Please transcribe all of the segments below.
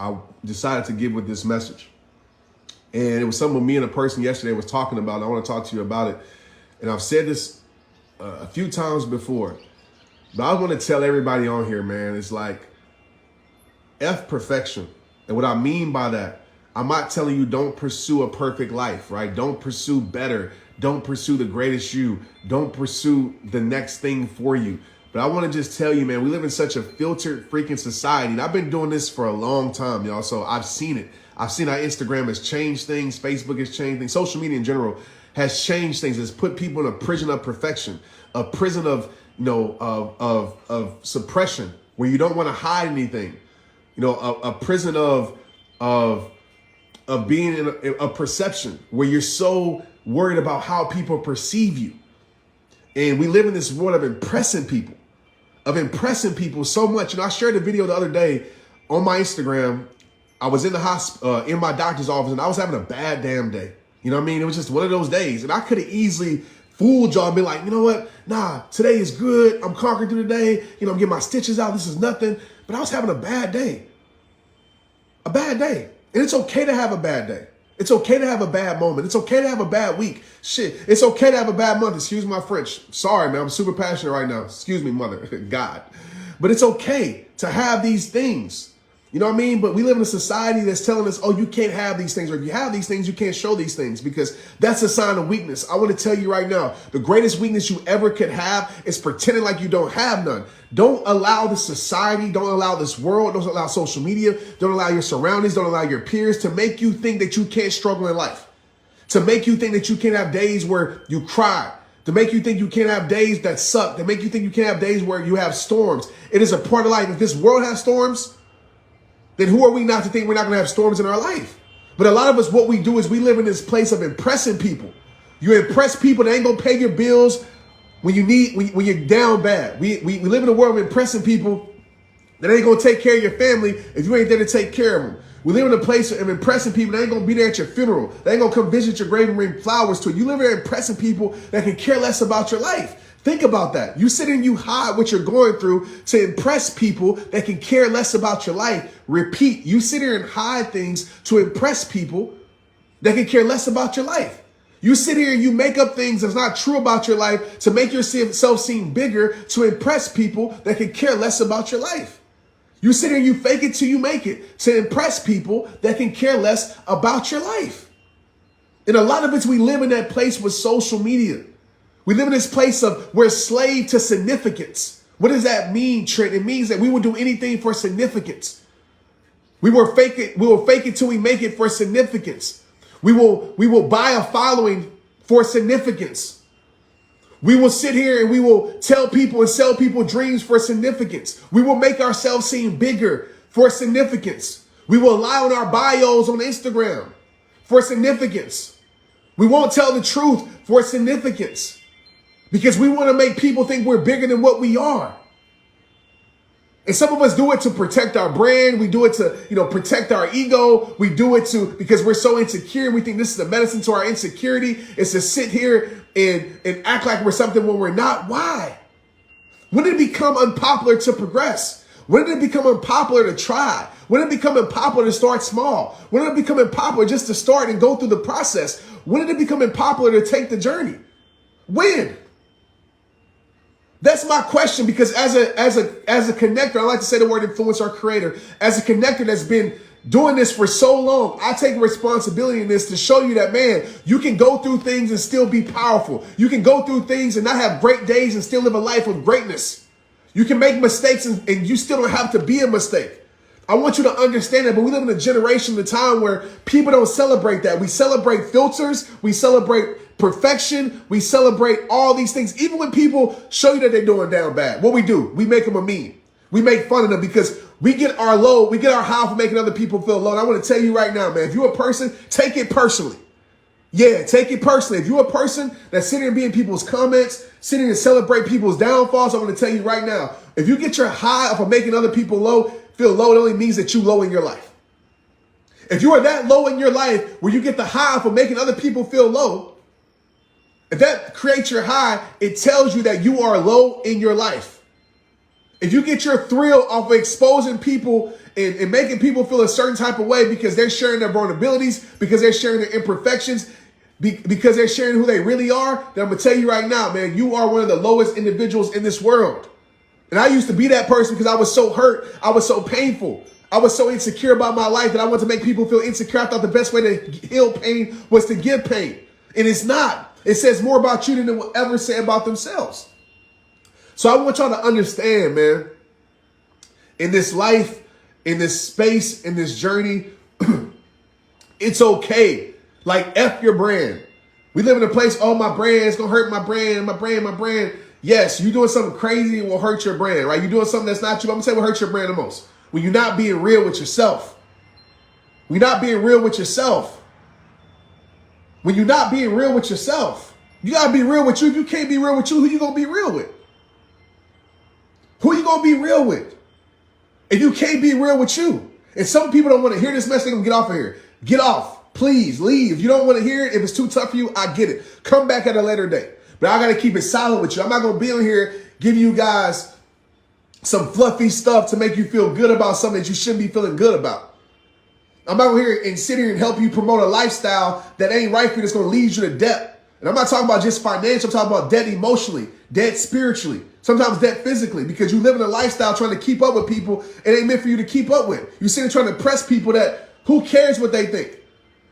I decided to give with this message. And it was something me and a person yesterday was talking about. And I want to talk to you about it. And I've said this a few times before, but I want to tell everybody on here, man, it's like F perfection. And what I mean by that, I'm not telling you don't pursue a perfect life, right? Don't pursue better. Don't pursue the greatest you. Don't pursue the next thing for you. But I want to just tell you, man, we live in such a filtered freaking society. And I've been doing this for a long time, y'all. So I've seen it. I've seen how Instagram has changed things. Facebook has changed things. Social media in general has changed things. It's put people in a prison of perfection, a prison of, of suppression where you don't want to hide anything. A prison of being in a perception where you're so worried about how people perceive you. And we live in this world of impressing people so much. I shared a video the other day on my Instagram. I was in the hospital, in my doctor's office, and I was having a bad damn day. You know what I mean? It was just one of those days. And I could have easily fooled y'all and been like, you know what? Nah, today is good. I'm conquering through the day. I'm getting my stitches out. This is nothing. But I was having a bad day. A bad day. And it's okay to have a bad day. It's okay to have a bad moment. It's okay to have a bad week. Shit, it's okay to have a bad month. Excuse my French. Sorry, man. I'm super passionate right now. Excuse me, mother. God. But it's okay to have these things. You know what I mean? But we live in a society that's telling us, oh, you can't have these things. Or if you have these things, you can't show these things because that's a sign of weakness. I want to tell you right now, the greatest weakness you ever could have is pretending like you don't have none. Don't allow the society, don't allow this world, don't allow social media, don't allow your surroundings, don't allow your peers to make you think that you can't struggle in life. To make you think that you can't have days where you cry. To make you think you can't have days that suck. To make you think you can't have days where you have storms. It is a part of life. If this world has storms, then who are we not to think we're not going to have storms in our life? But a lot of us, what we do is we live in this place of impressing people. You impress people that ain't going to pay your bills when you're down bad. We live in a world of impressing people that ain't going to take care of your family if you ain't there to take care of them. We live in a place of impressing people that ain't going to be there at your funeral. They ain't going to come visit your grave and bring flowers to it. You live there impressing people that can care less about your life. Think about that. You sit and you hide what you're going through to impress people that can care less about your life. Repeat, you sit here and hide things to impress people that can care less about your life. You sit here and you make up things that's not true about your life to make yourself seem bigger to impress people that can care less about your life. You sit here and you fake it till you make it to impress people that can care less about your life. And a lot of us, we live in that place with social media. We live in this place of we're slave to significance. What does that mean, Trent? It means that we will do anything for significance. We will fake it till we make it for significance. We will buy a following for significance. We will sit here and we will tell people and sell people dreams for significance. We will make ourselves seem bigger for significance. We will lie on our bios on Instagram for significance. We won't tell the truth for significance. Because we want to make people think we're bigger than what we are. And some of us do it to protect our brand. We do it to, protect our ego. We do it because we're so insecure. We think this is the medicine to our insecurity. It's to sit here and act like we're something when we're not. Why? When did it become unpopular to progress? When did it become unpopular to try? When did it become unpopular to start small? When did it become unpopular just to start and go through the process? When did it become unpopular to take the journey? When? That's my question, because as a connector, I like to say the word influencer or creator, as a connector that's been doing this for so long, I take responsibility in this to show you that, man, you can go through things and still be powerful. You can go through things and not have great days and still live a life of greatness. You can make mistakes and you still don't have to be a mistake. I want you to understand that, but we live in a generation, a time where people don't celebrate that. We celebrate filters. We celebrate perfection. We celebrate all these things. Even when people show you that they're doing down bad, what we do, we make them a meme. We make fun of them because we get our low, we get our high for making other people feel low. And I want to tell you right now, man, if you're a person, take it personally. Yeah, take it personally. If you're a person that's sitting and be in people's comments, sitting and celebrate people's downfalls, I want to tell you right now, if you get your high off of making other people feel low, it only means that you low in your life. If you are that low in your life where you get the high for making other people feel low, if that creates your high, it tells you that you are low in your life. If you get your thrill off of exposing people and making people feel a certain type of way because they're sharing their vulnerabilities, because they're sharing their imperfections, because they're sharing who they really are, then I'm going to tell you right now, man, you are one of the lowest individuals in this world. And I used to be that person because I was so hurt. I was so painful. I was so insecure about my life that I wanted to make people feel insecure. I thought the best way to heal pain was to give pain. And it's not. It says more about you than it will ever say about themselves. So I want y'all to understand, man, in this life, in this space, in this journey, it's okay. Like, F your brand. We live in a place, oh, my brand, it's going to hurt my brand, my brand. Yes, you're doing something crazy, it will hurt your brand, right? You're doing something that's not you. I'm going to tell you what hurts your brand the most. When you're not being real with yourself. When you're not being real with yourself. When you're not being real with yourself. You got to be real with you. If you can't be real with you, who you going to be real with? Who you going to be real with? If you can't be real with you. And some people don't want to hear this message, they're going to get off of here. Get off. Please leave. If you don't want to hear it, if it's too tough for you, I get it. Come back at a later date. But I got to keep it silent with you. I'm not going to be on here giving you guys some fluffy stuff to make you feel good about something that you shouldn't be feeling good about. I'm not going to here and sit here and help you promote a lifestyle that ain't right for you, that's going to lead you to debt. And I'm not talking about just financial. I'm talking about debt emotionally, debt spiritually, sometimes debt physically, because you live in a lifestyle trying to keep up with people it ain't meant for you to keep up with. You're sitting trying to impress people that who cares what they think.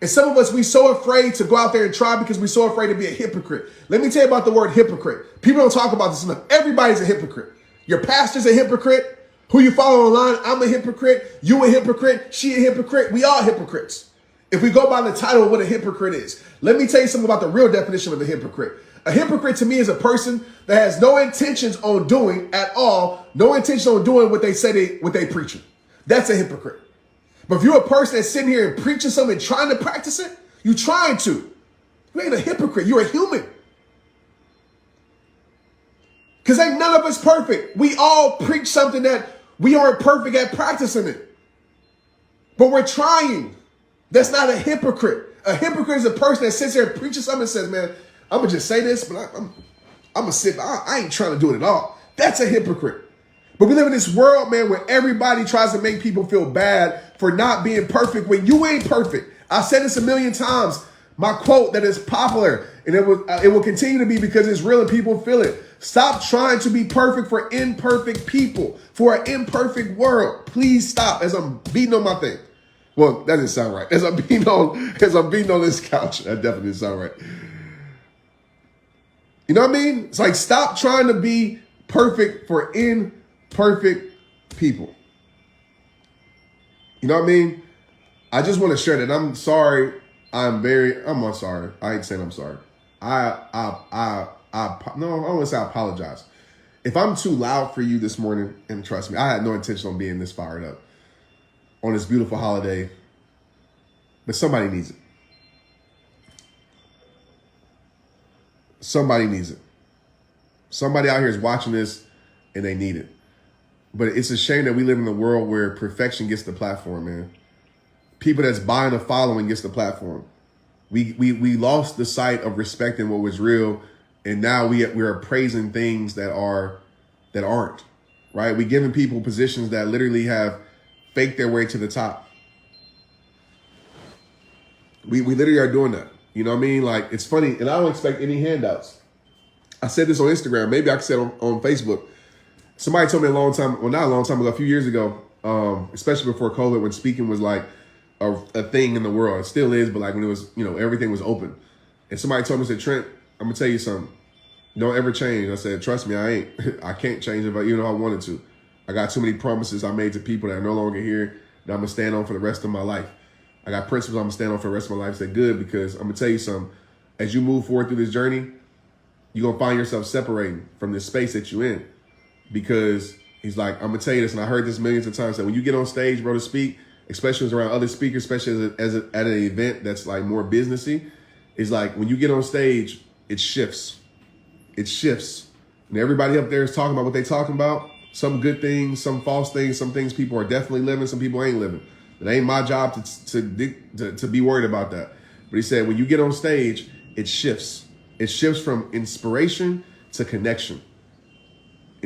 And some of us, we so afraid to go out there and try because we're so afraid to be a hypocrite. Let me tell you about the word hypocrite. People don't talk about this enough. Everybody's a hypocrite. Your pastor's a hypocrite. Who you follow online, I'm a hypocrite. You a hypocrite. She a hypocrite. We all hypocrites. If we go by the title of what a hypocrite is, let me tell you something about the real definition of a hypocrite. A hypocrite to me is a person that has no intentions on doing at all, no intention on doing what they say what they preaching. That's a hypocrite. But if you're a person that's sitting here and preaching something and trying to practice it, you're trying to. You ain't a hypocrite. You're a human. Because ain't none of us perfect. We all preach something that we aren't perfect at practicing it. But we're trying. That's not a hypocrite. A hypocrite is a person that sits there and preaches something and says, man, I'm going to just say this, but I'm going to sit. I ain't trying to do it at all. That's a hypocrite. But we live in this world, man, where everybody tries to make people feel bad for not being perfect when you ain't perfect. I've said this a million times. My quote that is popular, and it will continue to be because it's real and people feel it. Stop trying to be perfect for imperfect people, for an imperfect world. Please stop as I'm beating on my thing. Well, that didn't sound right. As I'm beating on this couch. That definitely didn't sound right. You know what I mean? It's like, stop trying to be perfect for imperfect people. You know what I mean? I just want to share that. I'm sorry. I'm not sorry. I ain't saying I'm sorry. No, I don't want to say I apologize. If I'm too loud for you this morning, and trust me, I had no intention on being this fired up on this beautiful holiday, but somebody needs it. Somebody needs it. Somebody out here is watching this and they need it. But it's a shame that we live in a world where perfection gets the platform, man. People that's buying a following gets the platform. We lost the sight of respecting what was real, and now we're praising things that aren't, right? We're giving people positions that literally have faked their way to the top. We literally are doing that. You know what I mean? Like, it's funny, and I don't expect any handouts. I said this on Instagram. Maybe I said on Facebook. Somebody told me not a long time ago, a few years ago, especially before COVID, when speaking was like a thing in the world. It still is, but like when it was, everything was open. And somebody told me, said, Trent, I'm gonna tell you something. Don't ever change. I said, trust me, I can't change it, even though I wanted to. I got too many promises I made to people that are no longer here that I'm gonna stand on for the rest of my life. I got principles I'm gonna stand on for the rest of my life. I said, good, because I'm gonna tell you something. As you move forward through this journey, you're gonna find yourself separating from this space that you're in. Because he's like, I'm gonna tell you this, and I heard this millions of times, that when you get on stage, bro, to speak, especially around other speakers, especially at an event that's like more businessy, is like when you get on stage, it shifts. It shifts. And everybody up there is talking about what they're talking about. Some good things, some false things, some things people are definitely living, some people ain't living. It ain't my job to be worried about that. But he said, when you get on stage, it shifts. It shifts from inspiration to connection.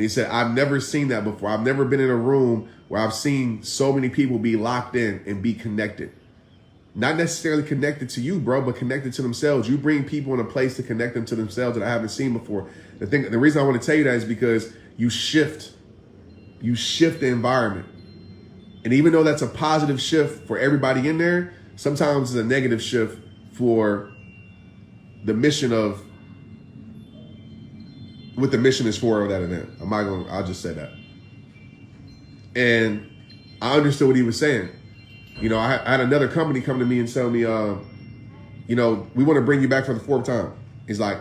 And he said, I've never seen that before. I've never been in a room where I've seen so many people be locked in and be connected. Not necessarily connected to you, bro, but connected to themselves. You bring people in a place to connect them to themselves that I haven't seen before. The reason I want to tell you that is because you shift the environment. And even though that's a positive shift for everybody in there, sometimes it's a negative shift for the mission of what the mission is for that event. I'll just say that. And I understood what he was saying. You know, I had another company come to me and tell me, you know, we want to bring you back for the 4th time.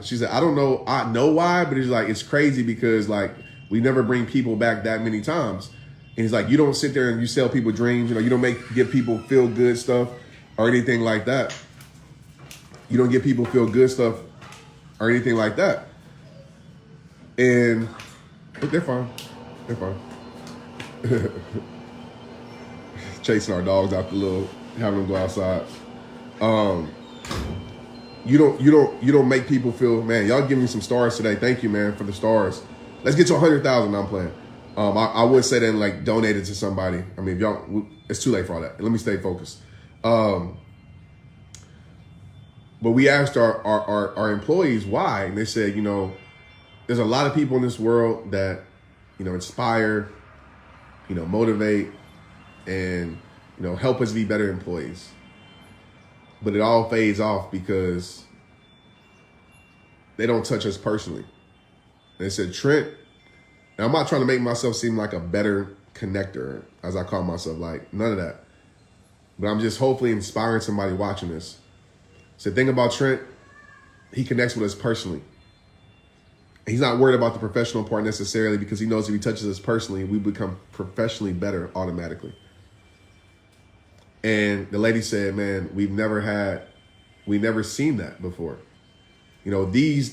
She said, I don't know why, but he's like, it's crazy because like we never bring people back that many times. And he's like, you don't sit there and you sell people dreams. You know, you don't give people feel good stuff or anything like that. You don't give people feel good stuff or anything like that. And but they're fine. They're fine. Chasing our dogs out having them go outside. You don't make people feel, man, y'all give me some stars today. Thank you, man, for the stars. Let's get to 100,000. I'm playing. I would say that and like donate it to somebody. I mean, if y'all, it's too late for all that. Let me stay focused. But we asked our employees why, and they said, you know, there's a lot of people in this world that, you know, inspire, you know, motivate, and, you know, help us be better employees. But it all fades off because they don't touch us personally. They said, Trent, and I'm not trying to make myself seem like a better connector, as I call myself, like none of that. But I'm just hopefully inspiring somebody watching this. So the thing about Trent, he connects with us personally. He's not worried about the professional part necessarily because he knows if he touches us personally, we become professionally better automatically. And the lady said, man, we've never seen that before. You know, these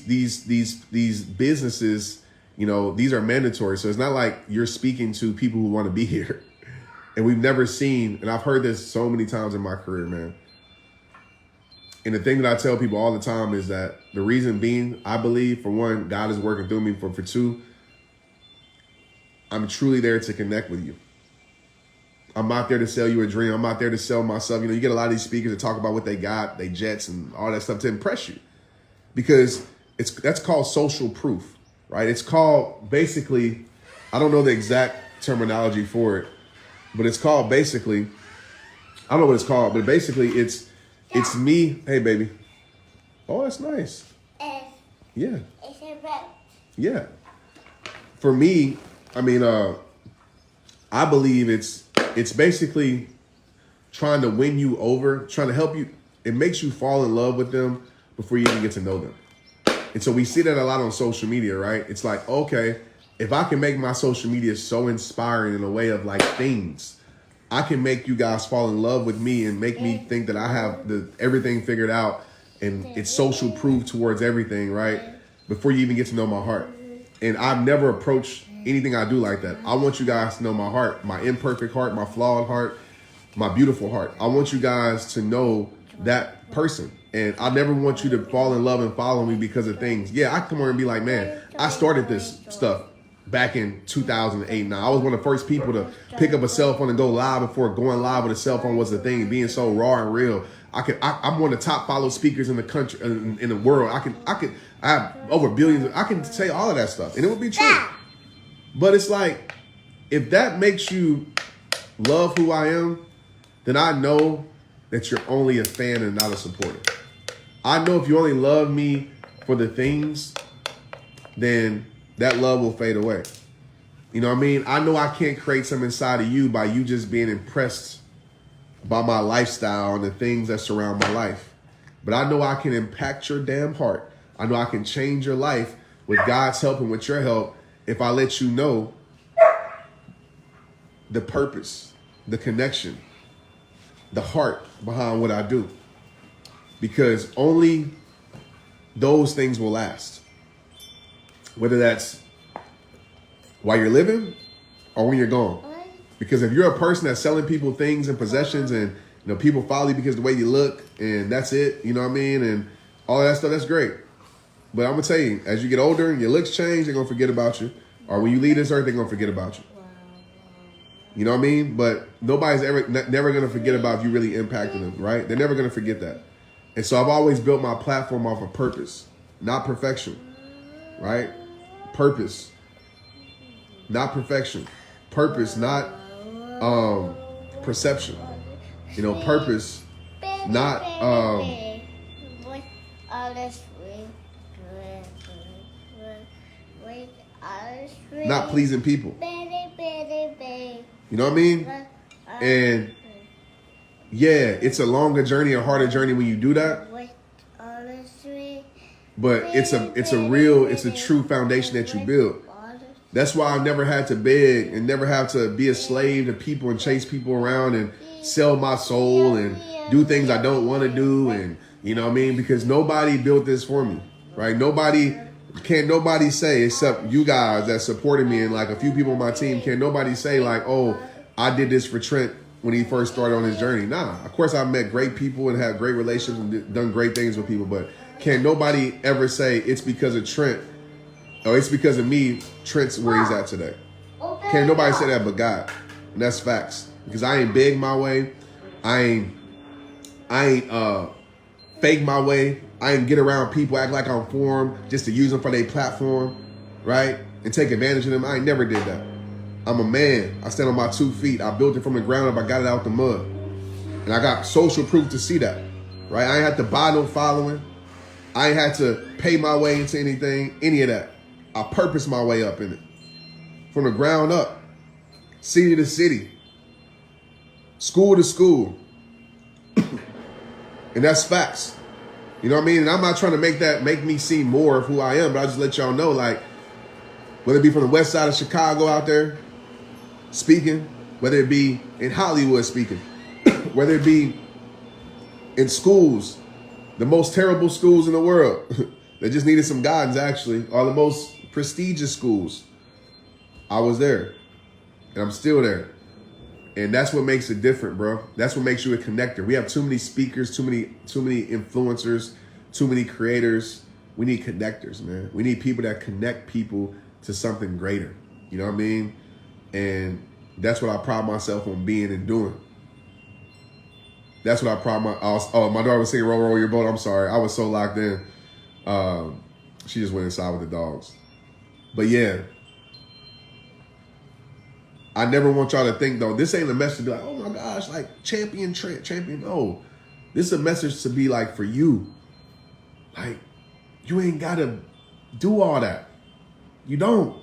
businesses, you know, these are mandatory. So it's not like you're speaking to people who want to be here. And we've never seen, and I've heard this so many times in my career, man. And the thing that I tell people all the time is that the reason being, I believe, for one, God is working through me. For two, I'm truly there to connect with you. I'm not there to sell you a dream. I'm not there to sell myself. You know, you get a lot of these speakers that talk about what they got, they jets and all that stuff to impress you. Because that's called social proof, right? It's called basically, I don't know the exact terminology for it, but it's called basically, I don't know what it's called, but basically it's me. Hey, baby. Oh, that's nice. Yeah. Yeah. For me, I mean, I believe it's basically trying to win you over, trying to help you. It makes you fall in love with them before you even get to know them. And so we see that a lot on social media, right? It's like, okay, if I can make my social media so inspiring in a way of like things, I can make you guys fall in love with me and make me think that I have everything figured out and it's social proof towards everything, right? Before you even get to know my heart. And I've never approached anything I do like that. I want you guys to know my heart, my imperfect heart, my flawed heart, my beautiful heart. I want you guys to know that person. And I never want you to fall in love and follow me because of things. Yeah, I come on and be like, man, I started this stuff back in 2008. Now, I was one of the first people to pick up a cell phone and go live before going live with a cell phone was the thing, being so raw and real. I'm one of the top followed speakers in the country, in the world. I have over billions. I can say all of that stuff and it would be true. But it's like, if that makes you love who I am, then I know that you're only a fan and not a supporter. I know if you only love me for the things, then that love will fade away. You know what I mean? I know I can't create something inside of you by you just being impressed by my lifestyle and the things that surround my life. But I know I can impact your damn heart. I know I can change your life with God's help and with your help if I let you know the purpose, the connection, the heart behind what I do. Because only those things will last. Whether that's while you're living or when you're gone. Because if you're a person that's selling people things and possessions and, you know, people follow you because of the way you look and that's it, you know what I mean? And all that stuff, that's great. But I'm going to tell you, as you get older and your looks change, they're going to forget about you. Or when you leave this earth, they're going to forget about you. You know what I mean? But nobody's never going to forget about if you really impacted them, right? They're never going to forget that. And so I've always built my platform off of purpose, not perfection, right? Purpose, not perfection. Purpose, not perception. You know, purpose, not not pleasing people. You know what I mean? And yeah, it's a longer journey, a harder journey when you do that. But it's a true foundation that you build. That's why I've never had to beg and never have to be a slave to people and chase people around and sell my soul and do things I don't want to do. And you know what I mean? Because nobody built this for me, right? Can't nobody say, except you guys that supported me and like a few people on my team, can't nobody say like, oh, I did this for Trent when he first started on his journey. Nah, of course I've met great people and had great relationships and done great things with people, but can't nobody ever say it's because of Trent or it's because of me, Trent's where he's at today. Can't nobody say that but God. And that's facts. Because I ain't beg my way. I ain't fake my way. I ain't get around people, act like I'm for them just to use them for their platform, right? And take advantage of them. I ain't never did that. I'm a man. I stand on my 2 feet. I built it from the ground up. I got it out the mud. And I got social proof to see that, right? I ain't had to buy no following. I ain't had to pay my way into anything, any of that. I purposed my way up in it. From the ground up. City to city. School to school. And that's facts. You know what I mean? And I'm not trying to make me seem more of who I am, but I just let y'all know, like, whether it be from the west side of Chicago out there speaking, whether it be in Hollywood speaking, whether it be in schools, the most terrible schools in the world that just needed some guidance, actually, or the most prestigious schools, I was there. And I'm still there. And that's what makes it different, bro. That's what makes you a connector. We have too many speakers, too many influencers, too many creators. We need connectors, man. We need people that connect people to something greater. You know what I mean? And that's what I pride myself on being and doing. That's what I pride my daughter was singing Roll, Roll Your Boat. I'm sorry. I was so locked in. She just went inside with the dogs. But yeah. I never want y'all to think, though, this ain't a message to be like, oh my gosh, like champion Trent, champion. No, this is a message to be like for you. Like, you ain't got to do all that. You don't.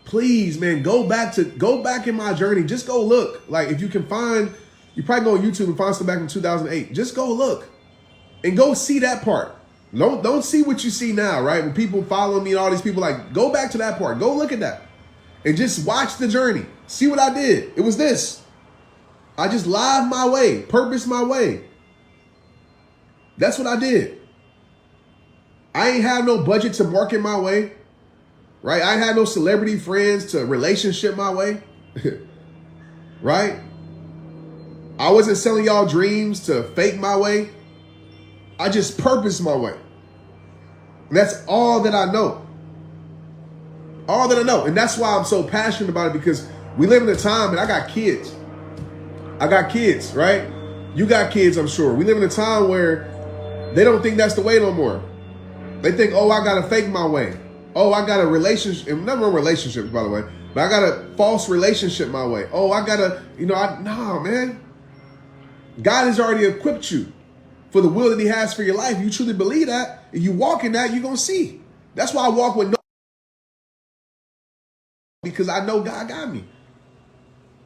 Please, man, go back in my journey. Just go look. Like, if you can find, you probably go on YouTube and find stuff back in 2008. Just go look and go see that part. Don't see what you see now, right? When people follow me and all these people, like, go back to that part. Go look at that. And just watch the journey. See what I did. It was this. I just lived my way, purposed my way. That's what I did. I ain't have no budget to market my way, right? I ain't had no celebrity friends to relationship my way, right? I wasn't selling y'all dreams to fake my way. I just purposed my way. And that's all that I know. All that I know. And that's why I'm so passionate about it, because we live in a time, and I got kids. I got kids, right? You got kids, I'm sure. We live in a time where they don't think that's the way no more. They think, oh, I got to fake my way. Oh, I got a relationship. Never on relationships, by the way. But I got a false relationship my way. Oh, I got to, nah, man. God has already equipped you for the will that he has for your life. If you truly believe that, if you walk in that, you're going to see. That's why I walk with no, because I know God got me.